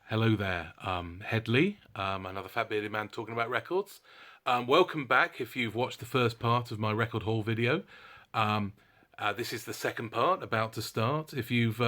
Hello there, Headley, another fat bearded man talking about records. Welcome back if you've watched the first part of my record haul video. This is the second part about to start. If you've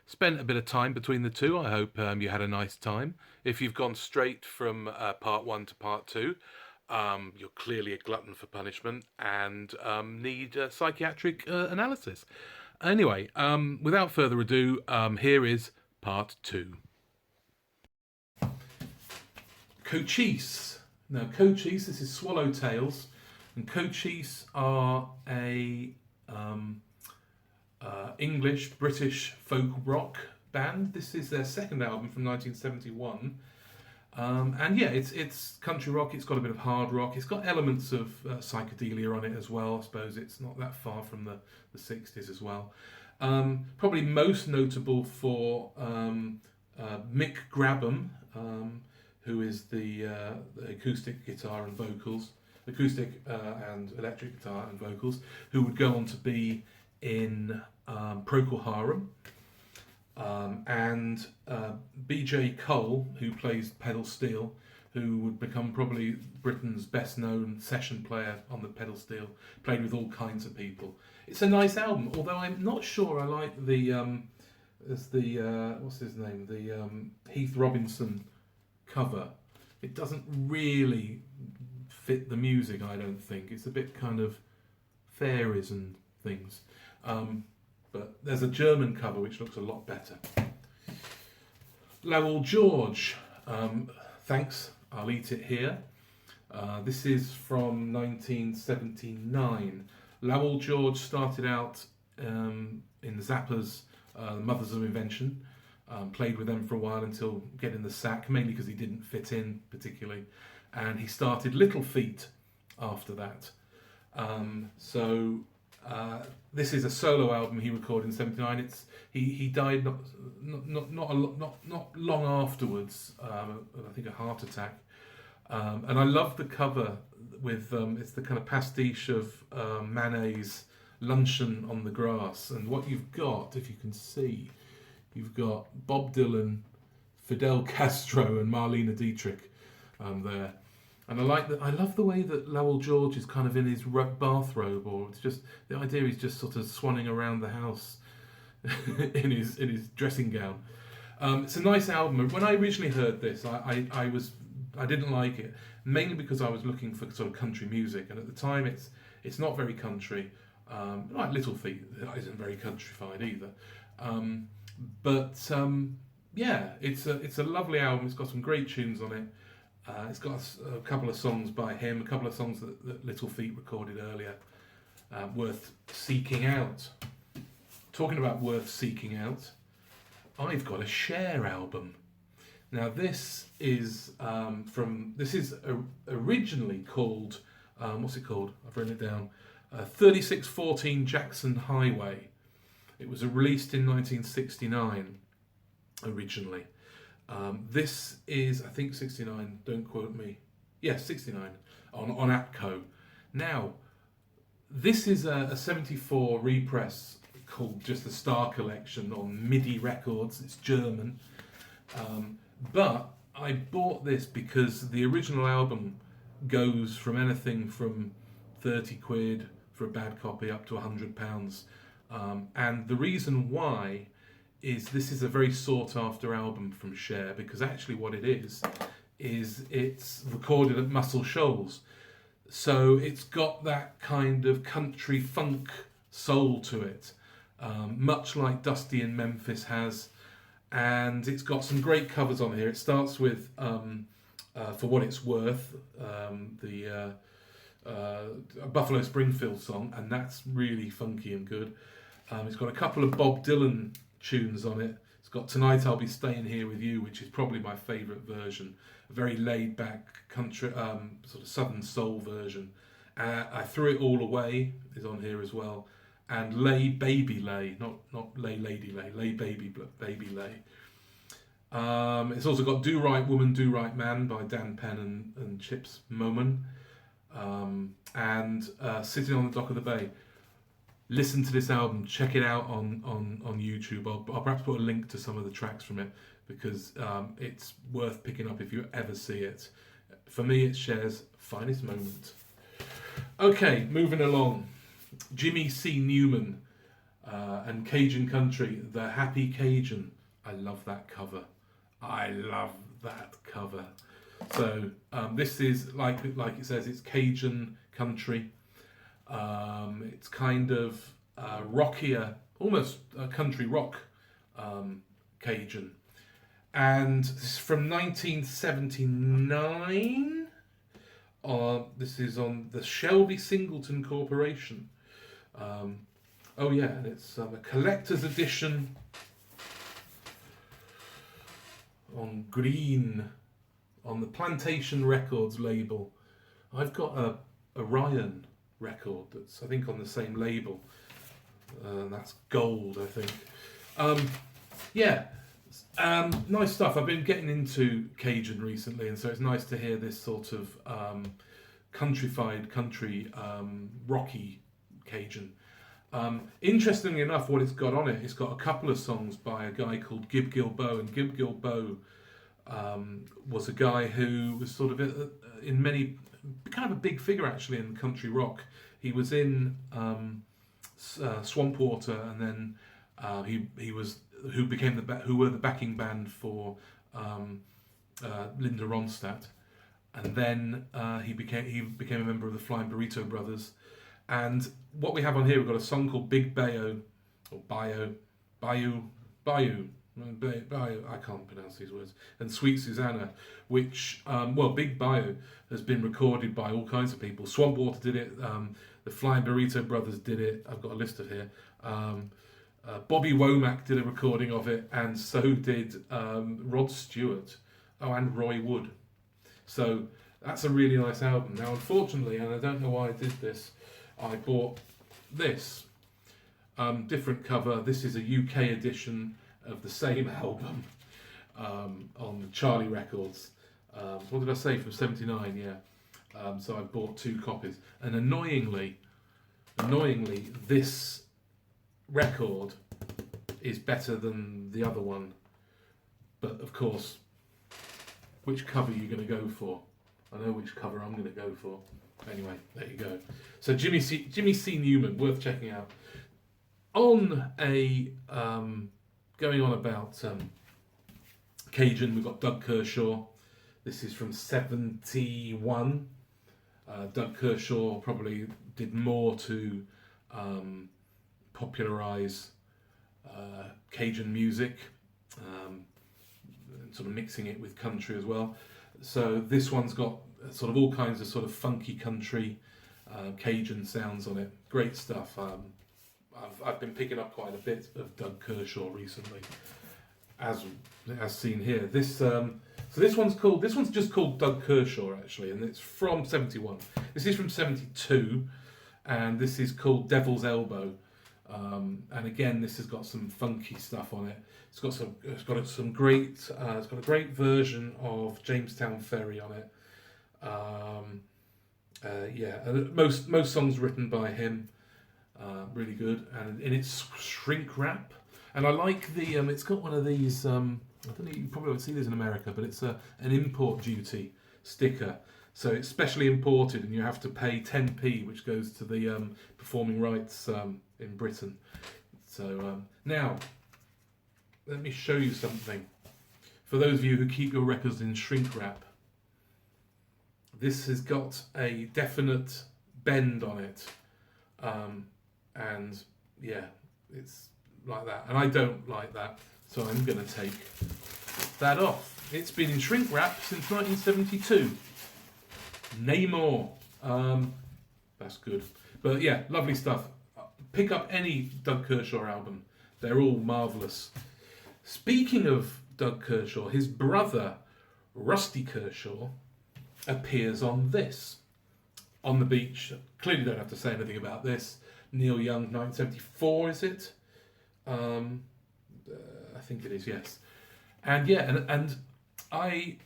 spent a bit of time between the two, I hope you had a nice time. If you've gone straight from part one to part two, you're clearly a glutton for punishment and need psychiatric analysis. Anyway, without further ado, here is part two. Cochise. Now, Cochise, this is Swallowtails, and Cochise are a English British folk rock band. This is their second album from 1971, and yeah, it's country rock. It's got a bit of hard rock. It's got elements of psychedelia on it as well. I suppose it's not that far from the 60s as well. Probably most notable for Mick Grabham. Who is the acoustic guitar and vocals, acoustic and electric guitar and vocals, who would go on to be in Procol Harum, and B.J. Cole, who plays pedal steel, who would become probably Britain's best known session player on the pedal steel, played with all kinds of people. It's a nice album, although I'm not sure I like what's his name, the Heath Robinson cover. It doesn't really fit the music, I don't think. It's a bit kind of fairies and things. But there's a German cover which looks a lot better. Lowell George, thanks, I'll eat it here. This is from 1979. Lowell George started out in the Zappers, Mothers of Invention. Played with them for a while until getting the sack, mainly because he didn't fit in particularly, and he started Little Feat after that. This is a solo album he recorded in '79. He died not long afterwards. I think a heart attack. And I love the cover with it's the kind of pastiche of Manet's Luncheon on the Grass, and what you've got, if you can see. You've got Bob Dylan, Fidel Castro, and Marlene Dietrich there, and I love the way that Lowell George is kind of in his bathrobe, or it's just the idea he's just sort of swanning around the house in his dressing gown. It's a nice album. When I originally heard this, I didn't like it, mainly because I was looking for sort of country music, and at the time it's not very country. Like Little Feat isn't very countrified either. Yeah, it's a lovely album. It's got some great tunes on it. It's got a couple of songs by him, a couple of songs that Little Feat recorded earlier, worth seeking out. Talking about worth seeking out, I've got a Cher album. Now this is originally called what's it called? I've written it down. 3614 Jackson Highway. It was released in 1969 originally. This is, I think, 69, don't quote me. Yeah, 69 on Atco. Now, this is a 74 repress called just the Star Collection on MIDI Records. It's German. But I bought this because the original album goes from anything from 30 quid for a bad copy up to £100. And the reason why is this is a very sought after album from Cher, because actually what it is it's recorded at Muscle Shoals. So it's got that kind of country funk soul to it, much like Dusty in Memphis has. And it's got some great covers on here. It starts with For What It's Worth, a Buffalo Springfield song, and that's really funky and good. It's got a couple of Bob Dylan tunes on it. It's got Tonight I'll Be Staying Here With You, which is probably my favourite version. A very laid back country, sort of southern soul version. I Threw It All Away is on here as well. And Lay Baby Lay, not Lay Lady Lay, Lay Baby Lay. It's also got Do Right Woman, Do Right Man by Dan Penn and Chips Moman. And Sitting on the Dock of the Bay. listen to this album, check it out on YouTube. I'll perhaps put a link to some of the tracks from it, because it's worth picking up if you ever see it. For me, it's Cher's finest moment. Okay, moving along. Jimmy C. Newman and Cajun Country, The Happy Cajun. I love that cover. I love that cover. So this is, like it says, it's Cajun Country. It's kind of rockier, almost country rock Cajun. And this is from 1979. This is on the Shelby Singleton Corporation. Oh yeah, and it's a collector's edition on green on the Plantation Records label. I've got a Ryan record that's, I think, on the same label. That's gold, I think. Nice stuff. I've been getting into Cajun recently, and so it's nice to hear this sort of countrified, rocky Cajun. Interestingly enough, what it's got on it, it's got a couple of songs by a guy called Gib Gilboa, and Gib Gilboa was a guy who was sort of in many, kind of a big figure actually in country rock. He was in Swampwater, and then he was who were the backing band for Linda Ronstadt, and then he became a member of the Flying Burrito Brothers. And what we have on here, we've got a song called Big Bayou, or Bayou, I can't pronounce these words, and Sweet Susanna, which, Big Bayou has been recorded by all kinds of people. Swampwater did it, the Flying Burrito Brothers did it, I've got a list of here. Bobby Womack did a recording of it, and so did Rod Stewart, and Roy Wood. So that's a really nice album. Now, unfortunately, and I don't know why I did this, I bought this different cover. This is a UK edition of the same album on Charlie Records. What did I say, from 79? Yeah. So I bought two copies, and annoyingly, this record is better than the other one. But of course, which cover are you going to go for? I know which cover I'm going to go for. Anyway, there you go. So Jimmy C. Newman, worth checking out. On a going on about Cajun, we've got Doug Kershaw. This is from 71. Doug Kershaw probably did more to popularize Cajun music, sort of mixing it with country as well. So this one's got sort of all kinds of sort of funky country Cajun sounds on it. Great stuff. I've been picking up quite a bit of Doug Kershaw recently, as seen here. This one's just called Doug Kershaw actually, and it's from 71. This is from 72, and this is called Devil's Elbow. And again, this has got some funky stuff on it. It's got a great version of Jamestown Ferry on it. Most songs written by him, really good, and in its shrink wrap. And I like the it's got one of these. I don't know, you probably won't see this in America, but it's an import duty sticker. So it's specially imported, and you have to pay 10p, which goes to the performing rights in Britain. So now, let me show you something. For those of you who keep your records in shrink wrap, this has got a definite bend on it, and yeah, it's like that. And I don't like that, so I'm going to take that off. It's been in shrink wrap since 1972. Nay more. That's good. But yeah, lovely stuff. Pick up any Doug Kershaw album. They're all marvellous. Speaking of Doug Kershaw, his brother, Rusty Kershaw, appears on this. On the Beach. Clearly don't have to say anything about this. Neil Young, 1974, is it? I think it is, yes. And yeah, and I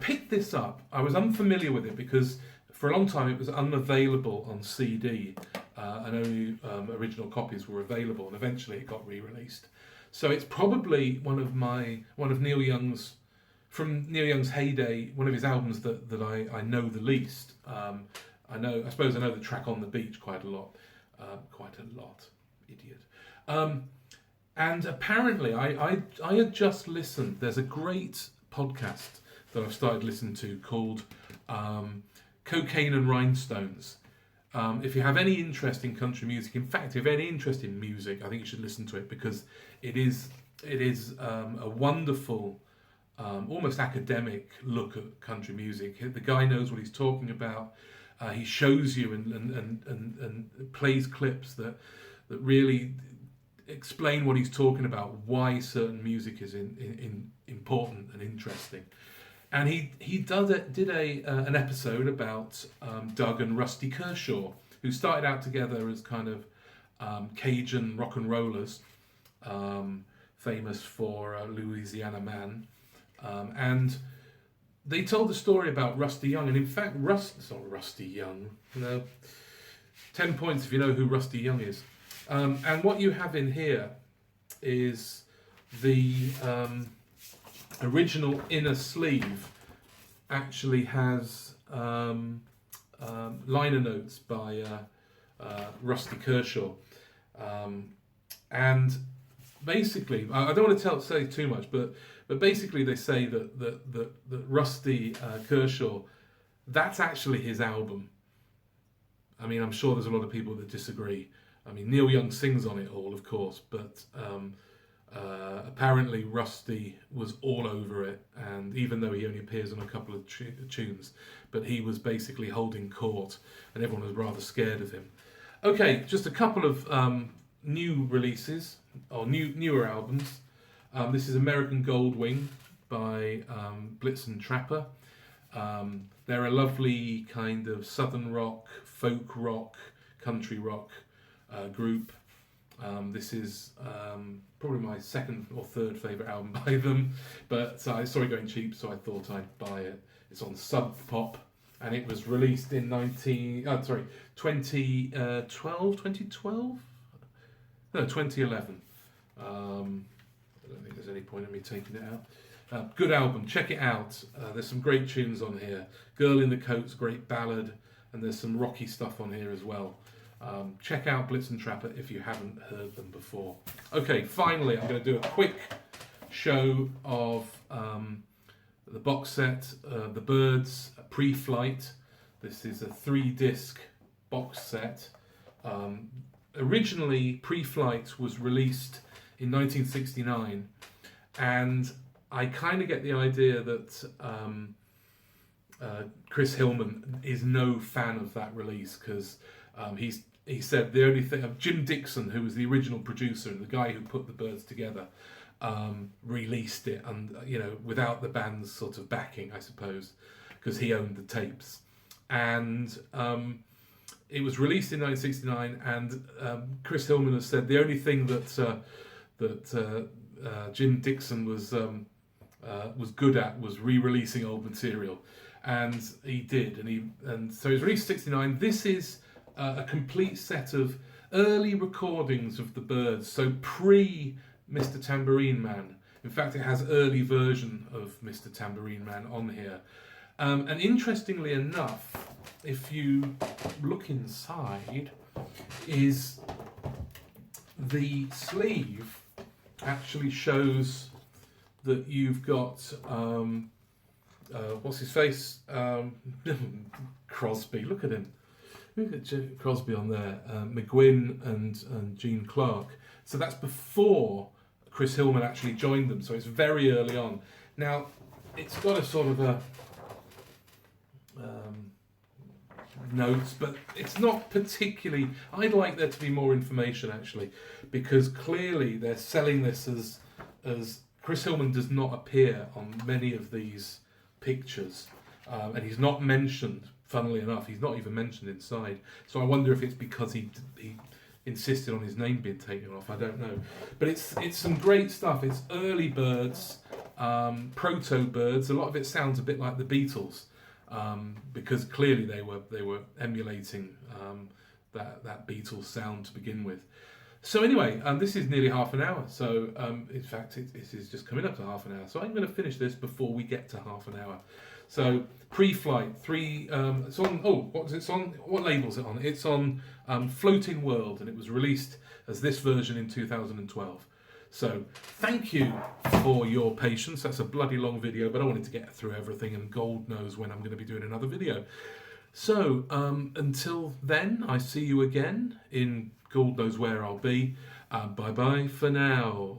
picked this up. I was unfamiliar with it because for a long time it was unavailable on CD, and only original copies were available, and eventually it got re-released. So it's probably one of Neil Young's, from Neil Young's heyday, one of his albums that I know the least. I suppose I know the track On the Beach quite a lot, idiot. And apparently I had just listened, there's a great podcast that I've started listening to called Cocaine and Rhinestones. If you have any interest in country music, in fact, if you have any interest in music, I think you should listen to it, because it is a wonderful, almost academic look at country music. The guy knows what he's talking about. He shows you and plays clips that really explain what he's talking about, why certain music is important and interesting. And he did an episode about Doug and Rusty Kershaw, who started out together as kind of Cajun rock and rollers, famous for Louisiana Man. And they told the story about Rusty Young, and in fact, it's not Rusty Young, 10 points if you know who Rusty Young is. And what you have in here is the original inner sleeve actually has liner notes by Rusty Kershaw, and basically, I don't want to say too much, but basically they say that Rusty Kershaw, that's actually his album. I mean, I'm sure there's a lot of people that disagree. I mean, Neil Young sings on it all, of course, but apparently Rusty was all over it, and even though he only appears on a couple of tunes, but he was basically holding court, and everyone was rather scared of him. Okay, just a couple of new releases, or newer albums. This is American Goldwing by Blitz and Trapper. They're a lovely kind of southern rock, folk rock, country rock group. This is probably my second or third favourite album by them, but I saw it going cheap, so I thought I'd buy it. It's on Sub Pop, and it was released in 2011. I don't think there's any point in me taking it out. Good album, check it out. There's some great tunes on here. Girl in the Coat's great ballad, and there's some rocky stuff on here as well. Check out Blitz and Trapper if you haven't heard them before. Okay, finally, I'm going to do a quick show of the box set, The Byrds Pre-Flight. This is a 3-disc box set. Originally, Pre-Flight was released in 1969, and I kind of get the idea that Chris Hillman is no fan of that release, because he said the only thing, Jim Dixon, who was the original producer and the guy who put the Byrds together, released it, and without the band's sort of backing, I suppose, because he owned the tapes, and it was released in 1969, and Chris Hillman has said the only thing that Jim Dixon was good at was re-releasing old material, and he did, and so it was released in 1969. This is a complete set of early recordings of the Byrds, so pre Mr. Tambourine Man. In fact, it has early version of Mr. Tambourine Man on here. And interestingly enough, if you look inside, is the sleeve actually shows that you've got what's his face? Crosby. Look at him. Look at Crosby on there. McGuinn and Gene Clark. So that's before Chris Hillman actually joined them. So it's very early on. Now it's got a sort of a notes, but it's not particularly. I'd like there to be more information actually, because clearly they're selling this as Chris Hillman does not appear on many of these pictures, and he's not mentioned. Funnily enough, he's not even mentioned inside. So I wonder if it's because he insisted on his name being taken off. I don't know, but it's some great stuff. It's early Byrds, proto Byrds. A lot of it sounds a bit like the Beatles. because clearly they were emulating that Beatles sound to begin with. So anyway, this is nearly half an hour. So in fact, it is just coming up to half an hour. So I'm going to finish this before we get to half an hour. So pre-flight, it's on. Oh, what's it on? What label's it on? It's on Floating World, and it was released as this version in 2012. So thank you for your patience. That's a bloody long video, but I wanted to get through everything, and God knows when I'm going to be doing another video. So until then, I see you again in God knows where I'll be. Bye bye for now.